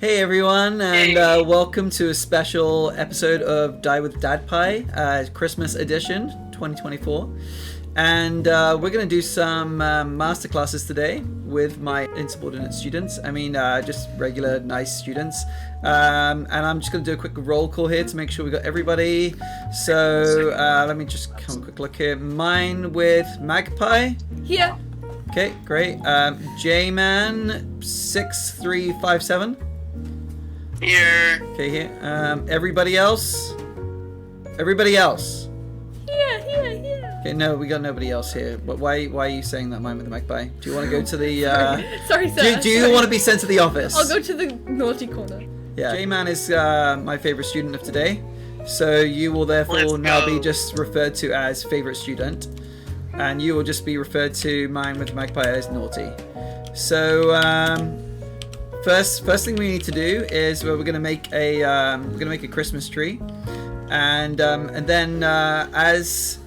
Hey everyone, and welcome to a special episode of DieWithDadpie, Christmas edition 2024. And we're going to do some masterclasses today with my insubordinate students. Just regular nice students. And I'm just going to do a quick roll call here to make sure we got everybody. So let me just have a quick look here. Mine with Magpie. Here. Okay, great. JMan 6357. Here. Okay, here. Everybody else? Everybody else? Here. Okay, no, we got nobody else here. But why are you saying that, mine with the magpie? Do you want to go to the... Sorry, sir. Do you want to be sent to the office? I'll go to the naughty corner. Yeah, JMan is my favorite student of today. So you will therefore now be just referred to as favorite student. And you will just be referred to mine with the magpie as naughty. So... First thing we need to do is we're going to make a Christmas tree, and then as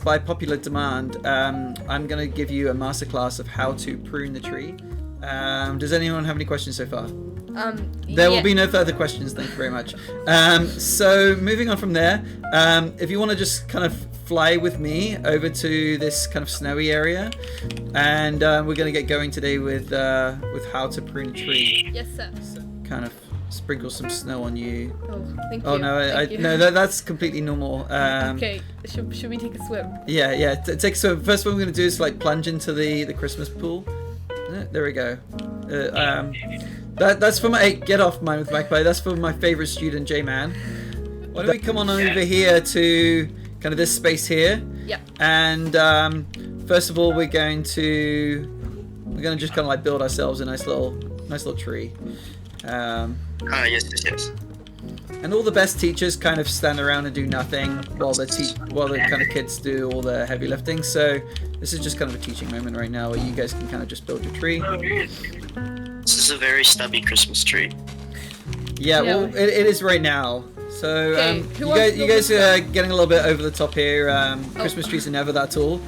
by popular demand, I'm going to give you a masterclass of how to prune the tree. Does anyone have any questions so far? There will be no further questions. Thank you very much. So moving on from there, if you want to just kind of fly with me over to this kind of snowy area, and we're going to get going today with how to prune a tree. Yes, sir. So kind of sprinkle some snow on you. Oh, thank you. Oh no, no, that's completely normal. Okay, should we take a swim? Yeah. Take a swim. First, what we're going to do is like plunge into the Christmas pool. There we go. That's for my... Hey, get off mine with magpie. That's for my favorite student, JMan. Why don't we come on over here to kind of this space here? Yeah. And first of all, we're going to just kind of like build ourselves a nice little tree. Yes. And all the best teachers kind of stand around and do nothing while the kind of kids do all the heavy lifting. So this is just kind of a teaching moment right now where you guys can kind of just build your tree. This is a very stubby Christmas tree. Yeah, well, it is right now. So you guys are getting a little bit over the top here. Christmas trees are never that tall.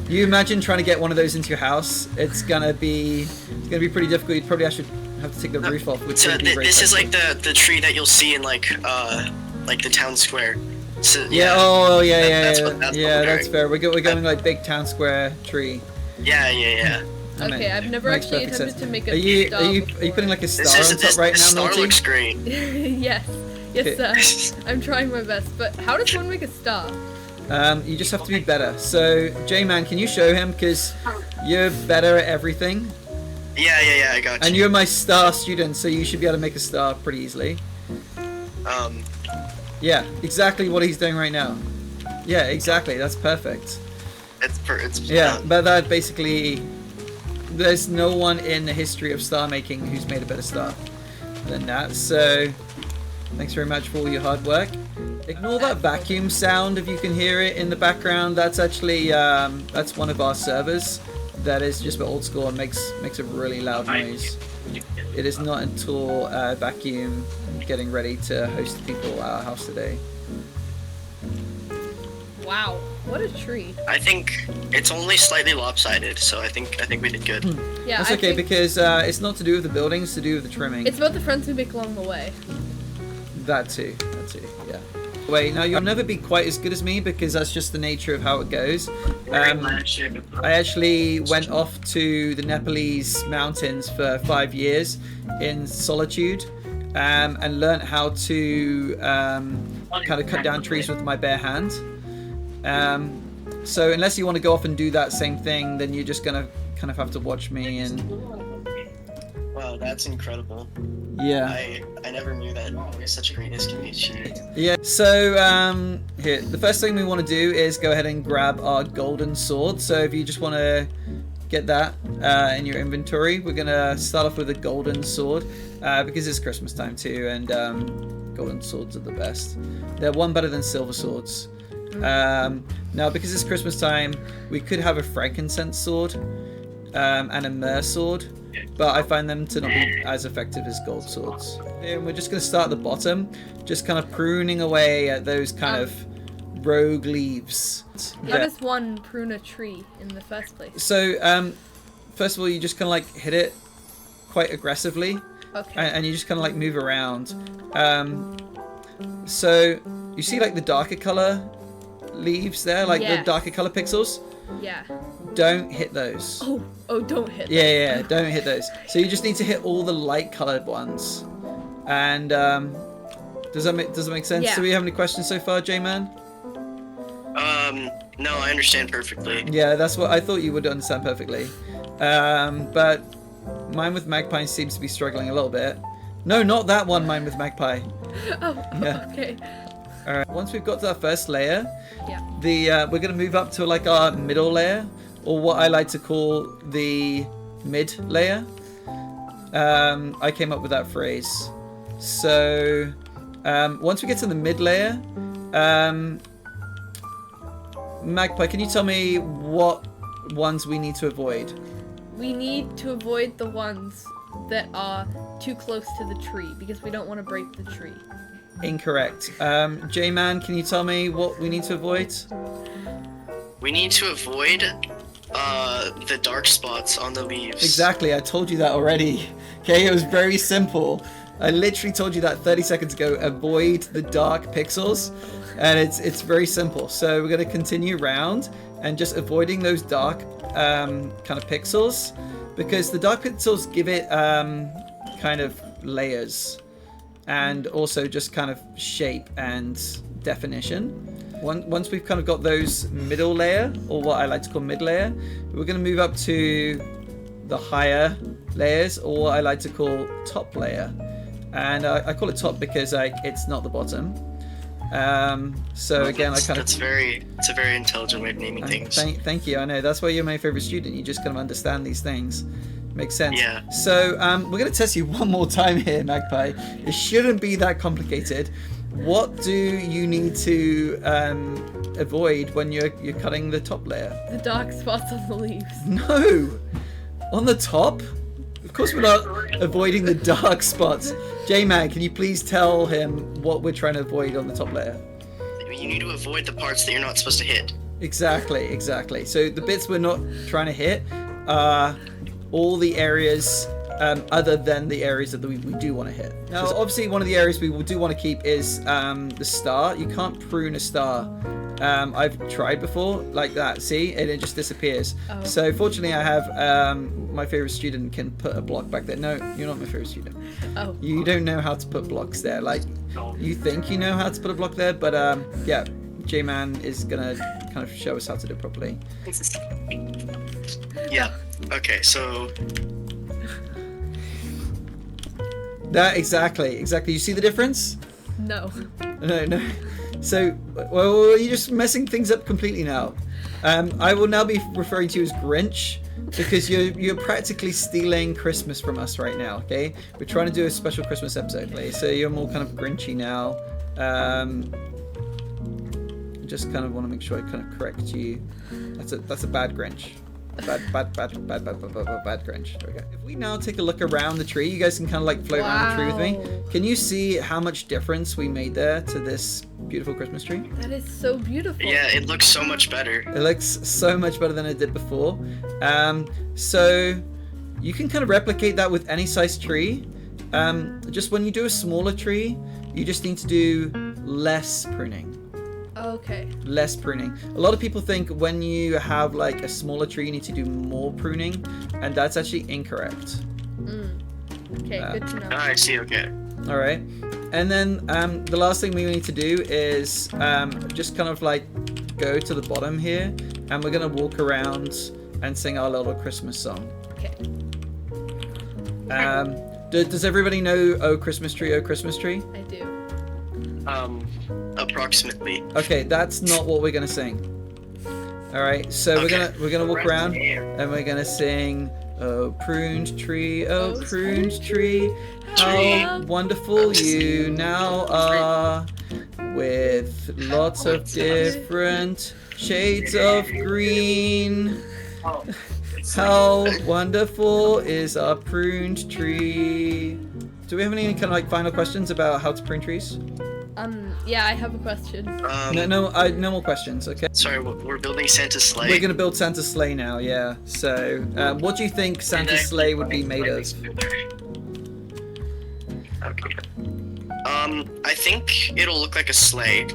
You imagine trying to get one of those into your house. It's gonna be pretty difficult. You'd probably actually have to take the roof off. So this is like the tree that you'll see in like the town square. So, yeah. Oh yeah. That's fair. We're going like big town square tree. Yeah. Okay, I've never actually attempted to make a star. Are you putting like a star on top right now, Star Naughty? looks great. Yes, sir. I'm trying my best. But how does one make a star? You just have to be better. So, JMan, can you show him? Because you're better at everything. Yeah, I got you. And you're my star student, so you should be able to make a star pretty easily. Yeah, exactly what he's doing right now. Yeah, exactly. That's perfect. It's yeah, but that basically... There's no one in the history of star making who's made a better star than that. So, thanks very much for all your hard work. Ignore that vacuum sound if you can hear it in the background. That's actually that's one of our servers that is just old school and makes a really loud noise. It is not until vacuum getting ready to host people at our house today. Wow, what a tree! I think it's only slightly lopsided, so I think we did good. Yeah, that's okay because it's not to do with the building; it's to do with the trimming. It's about the friends we make along the way. That too. Yeah. Wait, now you'll never be quite as good as me because that's just the nature of how it goes. I actually went off to the Nepalese mountains for 5 years in solitude and learned how to kind of cut down trees with my bare hand. So unless you want to go off and do that same thing, then you're just gonna kind of have to watch me and... Wow, that's incredible. Yeah. I never knew that such greatness can be achieved. Yeah, so here, the first thing we want to do is go ahead and grab our golden sword. So if you just want to get that in your inventory, we're going to start off with a golden sword because it's Christmas time too, and golden swords are the best. They're one better than silver swords. Now, because it's Christmas time, we could have a frankincense sword and a myrrh sword, but I find them to not be as effective as gold swords. And we're just going to start at the bottom, just kind of pruning away at those kind of rogue leaves. How does one prune a tree in the first place? So, first of all, you just kind of like hit it quite aggressively, Okay. and you just kind of like move around. So you see like the darker color leaves there, like the darker color pixels. Yeah. Don't hit those. Oh, don't hit. Yeah, don't hit those. So you just need to hit all the light colored ones. And does that make sense? Yeah. Do we have any questions so far, J-Man? No, I understand perfectly. Yeah, that's what I thought you would understand perfectly. But mine with Magpie seems to be struggling a little bit. No, not that one, mine with Magpie. Yeah. Okay. All right. Once we've got to our first layer, Yeah. we're gonna move up to like our middle layer, or what I like to call the mid layer. I came up with that phrase. So once we get to the mid layer, Magpie, can you tell me what ones we need to avoid? We need to avoid the ones that are too close to the tree because we don't want to break the tree. Incorrect. J-Man, can you tell me what we need to avoid? We need to avoid the dark spots on the leaves. Exactly, I told you that already. Okay, it was very simple. I literally told you that 30 seconds ago. Avoid the dark pixels, and it's very simple. So we're going to continue round and just avoiding those dark kind of pixels, because the dark pixels give it kind of layers and also just kind of shape and definition. Once we've kind of got those middle layer, or what I like to call mid layer, we're going to move up to the higher layers, or what I like to call top layer. And I call it top because it's not the bottom. So again, it's a very intelligent way of naming things. Thank you. I know that's why you're my favorite student. You just kind of understand these things. Makes sense. Yeah. So we're gonna test you one more time here, Magpie. It shouldn't be that complicated. What do you need to avoid when you're cutting the top layer? The dark spots on the leaves. No, on the top. Of course we're not avoiding the dark spots. J-Man, can you please tell him what we're trying to avoid on the top layer? You need to avoid the parts that you're not supposed to hit. Exactly. So the bits we're not trying to hit are all the areas other than the areas that we do want to hit. Now, obviously, one of the areas we do want to keep is the star. You can't prune a star. I've tried before, like that, see? And it just disappears. Oh. So fortunately I have my favorite student can put a block back there. No, you're not my favorite student. Oh. You don't know how to put blocks there. Like, you think you know how to put a block there, but yeah, J-Man is gonna kind of show us how to do it properly. Yeah, okay, so... That, exactly. You see the difference? No. No. So, well, you're just messing things up completely now. I will now be referring to you as Grinch, because you're practically stealing Christmas from us right now, okay? We're trying to do a special Christmas episode, please. So you're more kind of Grinchy now. Just kind of want to make sure I kind of correct you. That's a bad Grinch. Bad Grinch. Okay. If we now take a look around the tree, you guys can kind of like float around the tree with me. Can you see how much difference we made there to this beautiful Christmas tree? That is so beautiful. Yeah, it looks so much better. It looks so much better than it did before. So you can kind of replicate that with any size tree. Just when you do a smaller tree, you just need to do less pruning. Okay. Less pruning. A lot of people think when you have like a smaller tree, you need to do more pruning, and that's actually incorrect. Okay, good to know. I see, okay. All right. And then the last thing we need to do is just kind of like go to the bottom here, and we're going to walk around and sing our little Christmas song. Okay. Does everybody know "Oh Christmas Tree, Oh Christmas Tree"? I do. Approximately. Okay, that's not what we're gonna sing. All right, so we're gonna walk around and we're gonna sing "Oh pruned tree, oh pruned tree, how wonderful you now are, with lots of different shades of green. How wonderful is our pruned tree." Do we have any kind of like final questions about how to prune trees? Yeah, I have a question. No more questions, okay? Sorry, we're building Santa's sleigh. We're gonna build Santa's sleigh now, yeah. So, what do you think Santa's sleigh would be made of? Okay. I think it'll look like a sleigh.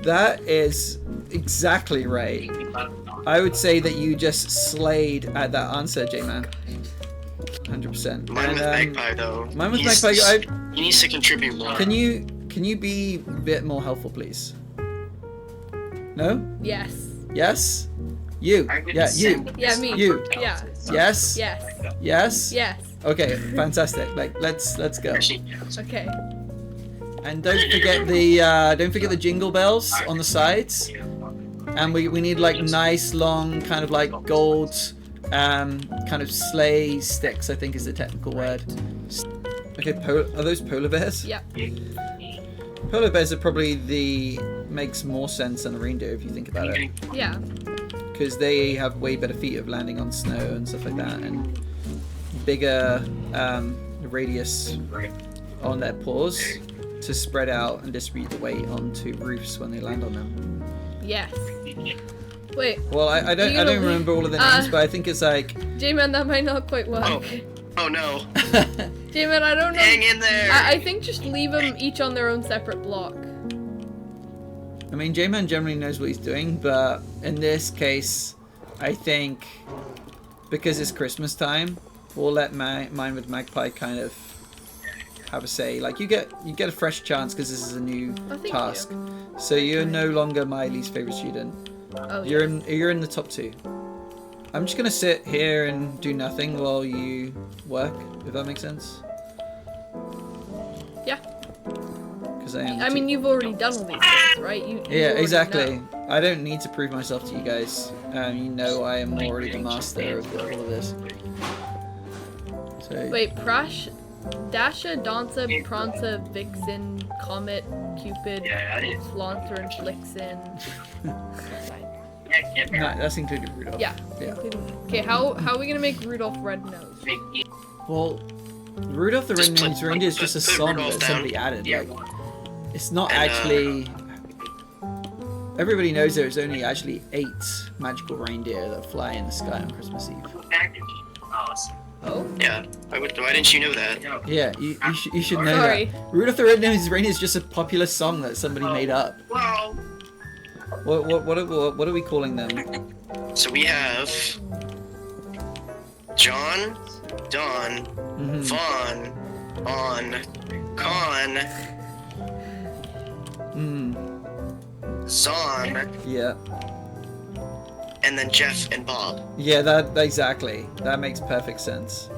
That is exactly right. I would say that you just slayed at that answer, J-Man. 100%. Mine with Magpie though. Mine with Magpie. He needs to contribute more. Can you be a bit more helpful, please? No? Yes. Yes? You. Yeah, you. Yeah, me. You. Yeah. Yes? Yes. Yes? Yes. Okay, fantastic. Like, let's go. Okay. And don't forget the jingle bells on the sides. And we need like nice long kind of like gold kind of sleigh sticks, I think is the technical word. Okay, are those polar bears? Yeah. Polar bears are probably makes more sense than a reindeer if you think about it. Yeah. Because they have way better feet of landing on snow and stuff like that, and bigger radius on their paws to spread out and distribute the weight onto roofs when they land on them. Yes. Wait. Well, I don't remember all of the names, but I think it's like J-Man, that might not quite work. Oh no. J-Man, I don't know. Hang in there. I think just leave them each on their own separate block. I mean, J-Man generally knows what he's doing, but in this case, I think because it's Christmas time, we'll let mine with Magpie kind of have a say. Like you get a fresh chance because this is a new task. So you're no longer my least favorite student. Oh, you're in the top 2. I'm just gonna sit here and do nothing while you work, if that makes sense. Yeah. Because I mean, you've already done all these things, right? You yeah, exactly. exactly. I don't need to prove myself to you guys. You know I am already the master of all of this. So wait, Prash, Dasha, Dancer, Prancer, Vixen, Comet, Cupid, Flaunter, and Flixen. no, that's included Rudolph. Yeah. Okay, how are we gonna make Rudolph Red Nose? Well, Rudolph the Red-Nosed Reindeer is just a song that somebody added. Like, it's not actually. Everybody knows there's only actually 8 magical reindeer that fly in the sky on Christmas Eve. Oh? Yeah. Why didn't you know that? Yeah, you should know Sorry. that. Rudolph the Red-Nosed Reindeer is just a popular song that somebody made up. What are we calling them? So we have John, Don, Vaughn, On, Con, Zon, Yeah. and then Jeff and Bob. Yeah, that exactly. That makes perfect sense.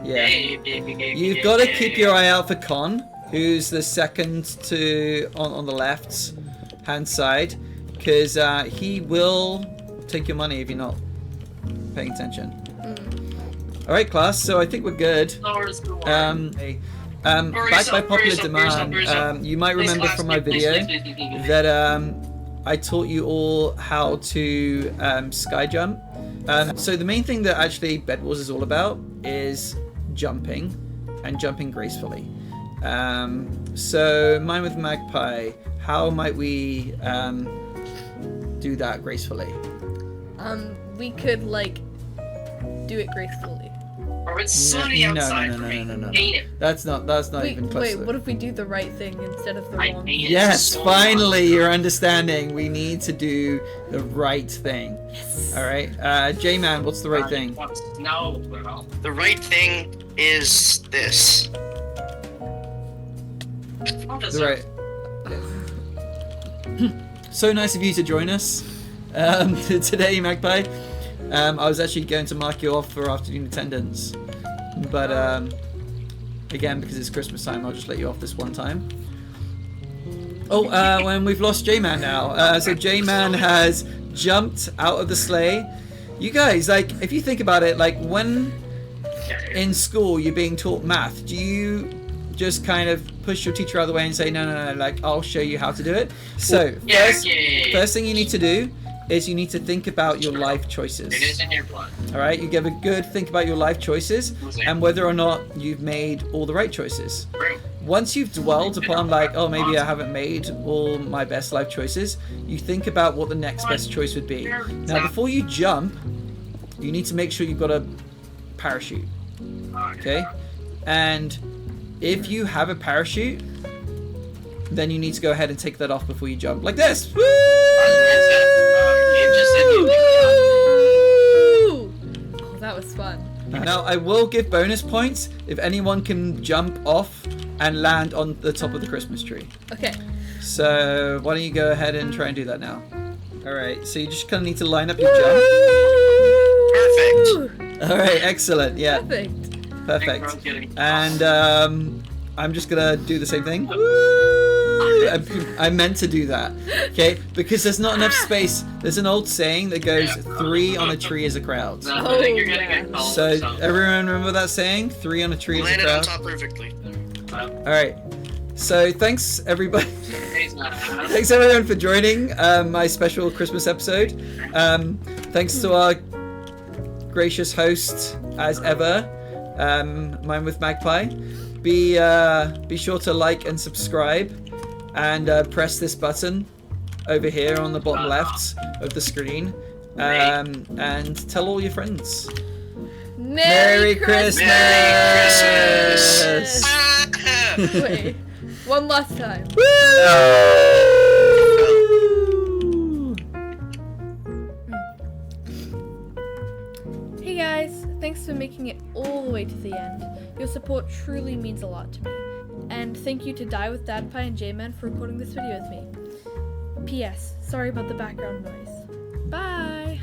Yeah. You've got to keep your eye out for Con, who's the second to on the left hand side, because he will take your money if you're not paying attention. All right, class. So I think we're good. Back by popular demand, you might remember from my video that I taught you all how to sky jump. So the main thing that actually Bed Wars is all about is jumping and jumping gracefully. So mine with Magpie, how might we do that gracefully? We could like do it gracefully. It's sunny outside for me. No. That's not even close. Wait, what if we do the right thing instead of the wrong thing? Yes, finally you're understanding. We need to do the right thing. Yes. All right, J-Man, what's the right thing? No. The right thing is this. The right. So nice of you to join us today, Magpie. I was actually going to mark you off for afternoon attendance, but again, because it's Christmas time, I'll just let you off this one time. Oh, when we've lost J-Man now. So J-Man has jumped out of the sleigh. You guys, like, if you think about it, like when in school you're being taught math, do you just kind of push your teacher out of the way and say, no, like, I'll show you how to do it? So first thing you need to do is you need to think about your life choices. It is in your blood. All right, you give a good think about your life choices and whether or not you've made all the right choices. Once you've dwelled upon like, oh, maybe I haven't made all my best life choices, you think about what the next best choice would be. Now, before you jump, you need to make sure you've got a parachute. Okay? And If you have a parachute, then you need to go ahead and take that off before you jump. Like this! Woo! Oh, that was fun. Now, I will give bonus points if anyone can jump off and land on the top of the Christmas tree. Okay. So, why don't you go ahead and try and do that now? Alright, so you just kind of need to line up your jump. Perfect. Alright, excellent, yeah. Perfect. And I'm just gonna do the same thing. I meant to do that, okay? Because there's not enough space. There's an old saying that goes, 3 on a tree is a crowd. Oh, You're gonna get called So, or something. everyone remember that saying? 3 on a tree is a Landed on crowd? top perfectly. Alright, so thanks everybody. He's not. Thanks everyone for joining my special Christmas episode. Thanks to our gracious host, as ever, Mine with Magpie. Be sure to like and subscribe, and press this button over here on the bottom left of the screen, and tell all your friends. Merry Christmas! Merry Christmas! Wait, one last time. Hey guys, thanks for making it all the way to the end. Your support truly means a lot to me. And thank you to DieWithDadpie and J Man for recording this video with me. P.S. Sorry about the background noise. Bye!